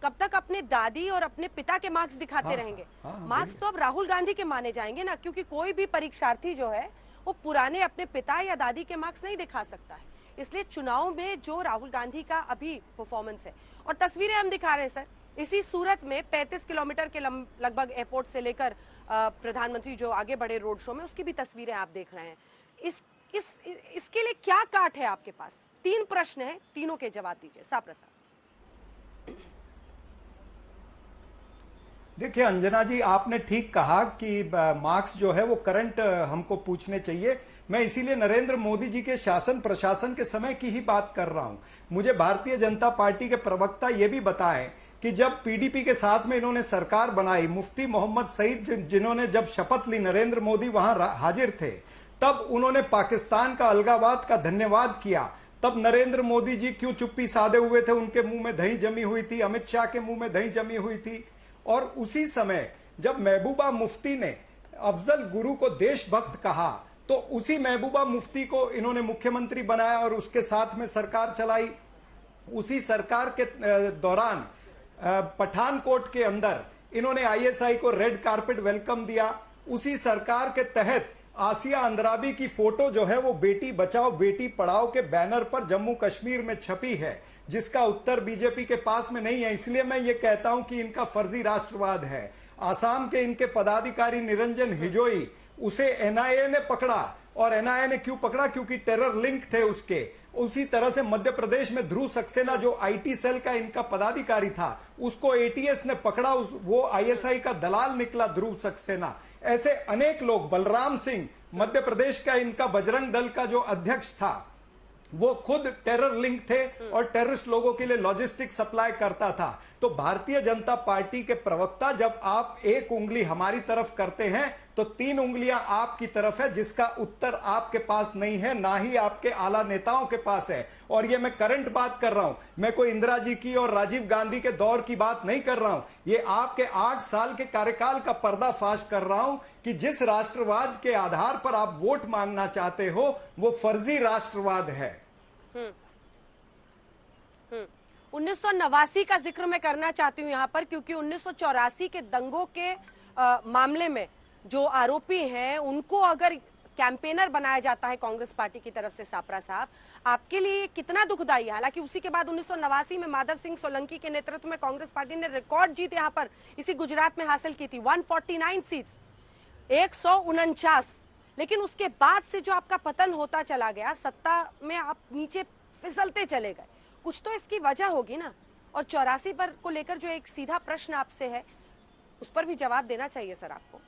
कब तक अपने दादी और अपने पिता के मार्क्स दिखाते रहेंगे? मार्क्स तो अब राहुल गांधी के माने जाएंगे ना, क्योंकि कोई भी परीक्षार्थी जो है वो पुराने अपने पिता या दादी के मार्क्स नहीं दिखा सकता है। इसलिए चुनाव में जो राहुल गांधी का अभी परफॉर्मेंस है, और तस्वीरें हम दिखा रहे हैं सर, इसी सूरत में 35 किलोमीटर के लगभग एयरपोर्ट से लेकर प्रधानमंत्री जो आगे बढ़े रोड शो में, उसकी भी तस्वीरें आप देख रहे हैं। इसके लिए क्या काट है आपके पास? 3 प्रश्न है, तीनों के जवाब दीजिए। शाह प्रसाद। देखिए अंजना जी, आपने ठीक कहा कि मार्क्स जो है वो करंट हमको पूछने चाहिए। मैं इसीलिए नरेंद्र मोदी जी के शासन प्रशासन के समय की ही बात कर रहा हूं। मुझे भारतीय जनता पार्टी के प्रवक्ता ये भी बताएं कि जब पीडीपी के साथ में इन्होंने सरकार बनाई, मुफ्ती मोहम्मद सईद जिन्होंने जब शपथ ली, नरेंद्र मोदी वहां हाजिर थे, तब उन्होंने पाकिस्तान का अलगाववाद का धन्यवाद किया। तब नरेंद्र मोदी जी क्यों चुप्पी साधे हुए थे? उनके मुंह में दही जमी हुई थी, अमित शाह के मुंह में दही जमी हुई थी। और उसी समय जब महबूबा मुफ्ती ने अफजल गुरु को देशभक्त कहा, तो उसी महबूबा मुफ्ती को इन्होंने मुख्यमंत्री बनाया और उसके साथ में सरकार चलाई। उसी सरकार के दौरान पठानकोट के अंदर इन्होंने आईएसआई को रेड कारपेट वेलकम दिया। उसी सरकार के तहत आसिया अंद्राबी की फोटो जो है वो बेटी बचाओ बेटी पढ़ाओ के बैनर पर जम्मू कश्मीर में छपी है, जिसका उत्तर बीजेपी के पास में नहीं है। इसलिए मैं ये कहता हूं कि इनका फर्जी राष्ट्रवाद है। आसाम के इनके पदाधिकारी निरंजन हिजोई, उसे एनआईए ने पकड़ा, और एनआईए ने क्यों पकड़ा? क्योंकि टेरर लिंक थे उसके। उसी तरह से मध्य प्रदेश में ध्रुव सक्सेना जो आईटी सेल का इनका पदाधिकारी था, उसको एटीएस ने पकड़ा, वो आईएसआई का दलाल निकला ध्रुव सक्सेना। ऐसे अनेक लोग, बलराम सिंह मध्य प्रदेश का इनका बजरंग दल का जो अध्यक्ष था, वो खुद टेरर लिंक थे और टेररिस्ट लोगों के लिए लॉजिस्टिक सप्लाई करता था। तो भारतीय जनता पार्टी के प्रवक्ता, जब आप एक उंगली हमारी तरफ करते हैं तो 3 उंगलियां आपकी तरफ है, जिसका उत्तर आपके पास नहीं है, ना ही आपके आला नेताओं के पास है। और ये मैं करंट बात कर रहा हूं, मैं कोई इंदिरा जी की और राजीव गांधी के दौर की बात नहीं कर रहा हूं। ये आपके 8 साल के कार्यकाल का पर्दाफाश कर रहा हूं कि जिस राष्ट्रवाद के आधार पर आप वोट मांगना चाहते हो, वो फर्जी राष्ट्रवाद है। 1989 का जिक्र मैं करना चाहती हूं यहां पर, क्योंकि 1984 के दंगों के मामले में जो आरोपी हैं उनको अगर कैंपेनर बनाया जाता है कांग्रेस पार्टी की तरफ से, सापरा साहब, आपके लिए कितना दुखदाई है? हालांकि उसी के बाद 1989 में माधव सिंह सोलंकी के नेतृत्व में कांग्रेस पार्टी ने रिकॉर्ड जीत यहां पर इसी गुजरात में हासिल की थी, 149 सीट्स, 149। लेकिन उसके बाद से जो आपका पतन होता चला गया, सत्ता में आप नीचे फिसलते चले गए, कुछ तो इसकी वजह होगी ना। और 84 पर को लेकर जो एक सीधा प्रश्न आपसे है, उस पर भी जवाब देना चाहिए सर आपको।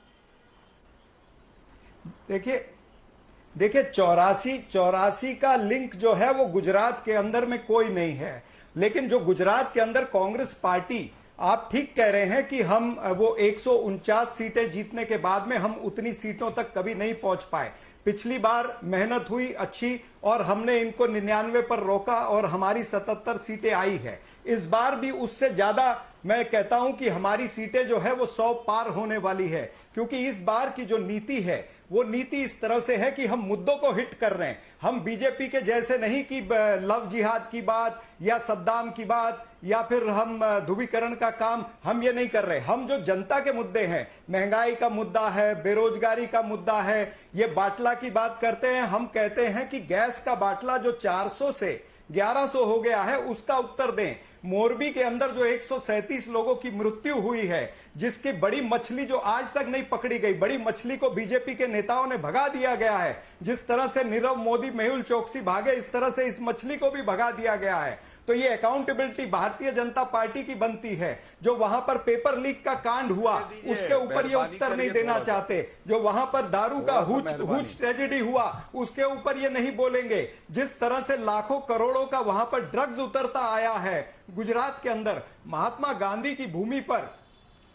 देखिए 84 का लिंक जो है वो गुजरात के अंदर में कोई नहीं है। लेकिन जो गुजरात के अंदर कांग्रेस पार्टी, आप ठीक कह रहे हैं कि हम वो 149 सीटें जीतने के बाद में हम उतनी सीटों तक कभी नहीं पहुंच पाए। पिछली बार मेहनत हुई अच्छी और हमने इनको 99 पर रोका और हमारी 77 सीटें आई है। इस बार भी उससे ज्यादा मैं कहता हूं कि हमारी सीटें जो है वो 100 पार होने वाली है, क्योंकि इस बार की जो नीति है वो नीति इस तरह से है कि हम मुद्दों को हिट कर रहे हैं। हम बीजेपी के जैसे नहीं कि लव जिहाद की बात या सद्दाम की बात या फिर हम ध्रुवीकरण का काम, हम ये नहीं कर रहे। हम जो जनता के मुद्दे हैं, महंगाई का मुद्दा है, बेरोजगारी का मुद्दा है, ये बाटला की बात करते हैं। हम कहते हैं कि गैस का बाटला जो 400 से 1100 हो गया है, उसका उत्तर दें। मोरबी के अंदर जो 137 लोगों की मृत्यु हुई है, जिसकी बड़ी मछली जो आज तक नहीं पकड़ी गई, बड़ी मछली को बीजेपी के नेताओं ने भगा दिया गया है। जिस तरह से नीरव मोदी, मेहुल चोकसी भागे, इस तरह से इस मछली को भी भगा दिया गया है। तो ये अकाउंटेबिलिटी भारतीय जनता पार्टी की बनती है। जो वहां पर पेपर लीक का कांड हुआ, उसके ऊपर ये उत्तर नहीं देना चाहते। जो वहां पर दारू का हुच ट्रेजेडी हुआ, उसके ऊपर ये नहीं बोलेंगे। जिस तरह से लाखों करोड़ों का वहां पर ड्रग्स उतरता आया है गुजरात के अंदर, महात्मा गांधी की भूमि पर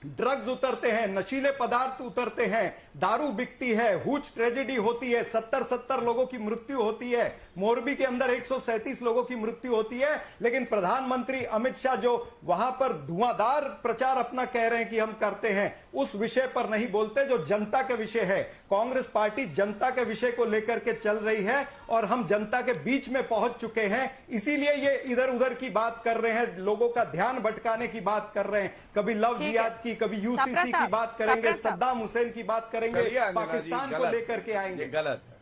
ड्रग्स उतरते हैं, नशीले पदार्थ उतरते हैं, दारू बिकती है, हुच ट्रेजेडी होती है, 70 लोगों की मृत्यु होती है, मोरबी के अंदर 137 लोगों की मृत्यु होती है, लेकिन प्रधानमंत्री अमित शाह जो वहां पर धुआंधार प्रचार अपना कह रहे हैं कि हम करते हैं, उस विषय पर नहीं बोलते जो जनता के विषय है। कांग्रेस पार्टी जनता के विषय को लेकर के चल रही है और हम जनता के बीच में पहुंच चुके हैं, इसीलिए ये इधर उधर की बात कर रहे हैं, लोगों का ध्यान भटकाने की बात कर रहे हैं। कभी लव जिहाद की, कभी यूसीसी की बात करेंगे, सद्दाम हुसैन की बात करेंगे, पाकिस्तान को लेकर के आएंगे। गलत है।